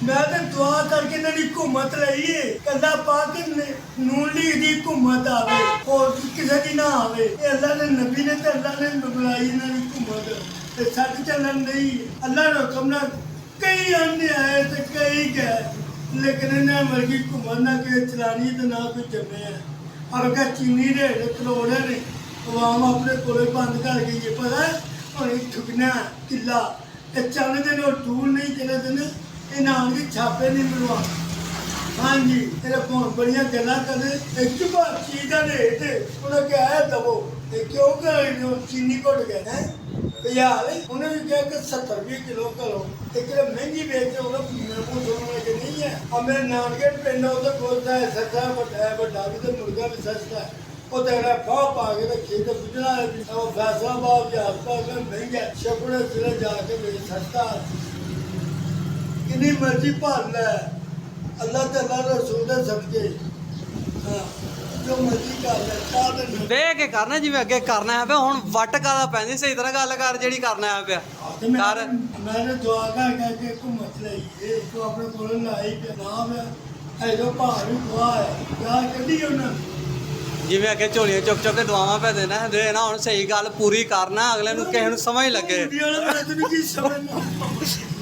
मैं तो दुआ करके इन्होंने हुकूमत लाई है अल्लाह पाक नून लीग दी हुकूमत आवे और किसी की ना आवे अल्लाह ने नबी ने तो अल्लाह ने बुलाई इन्होंने हुकूमत ते सच चलन नहीं अल्लाह ने हुक्म ना कई आने आए तो कई गए लेकिन इन्हें वर्गी हुकूमत ना के चलानी तो ना कोई जमे है और अगर चीनी रेट करोड़े ने आवाम अपने कोले बंद कर गई है पता है और ठुकना किला चल दिन और टूल नहीं चले दिन इनाम की छापे नहीं मिलवा हाँ जी तेरे फोन बड़िया गल्लां करे एक चीज का रेट उन्हें क्या है दबो क्यों चीनी घुट गए हैं यार उन्हें भी कहा कि 70-20 किलो करो एक महंगी बेचते मेरे को सुनने के नहीं है और मेरे नानके पिंड उधर बोलता है सस्ता है बड़ा भी तो मुर्गा भी सस्ता है वो तेरा फाह पा के रखी तो बुझना है और फैसलाबाद के आसपास में महंगा छपड़े जिले जाके मेरे सस्ता किन्नी मर्जी भर लै अल्लाह तला रसूल दे सदके हाँ जो मर्जी कर ले देख के करना जिवें अगे करना है ਹੁਣ ਵੱਟ ਕਾਦਾ ਪੈਂਦੀ ਸਹੀ ਤਰ੍ਹਾਂ ਗੱਲ ਕਰ ਜਿਹੜੀ ਕਰਨਾ ਹੈ ਪਿਆ कर मैंने दुआ करके घूमत लाई तो अपने कोल लाई पे नाम है जो भार भी दुआ है क्या कदी उन्हें ਜਿਵੇਂ ਅੱਗੇ ਝੋਲੀਆਂ ਚੁੱਕ ਚੁੱਕ ਕੇ ਦੁਆਵਾਂ ਪੈ ਦੇਣਾ ਦੇ ਨਾ ਹੁਣ ਸਹੀ ਗੱਲ ਪੂਰੀ ਕਰਨਾ ਅਗਲੇ ਨੂੰ ਕਿਸੇ ਨੂੰ ਸਮਝ ਲੱਗੇ ਕੀ ਸਮਝਣਾ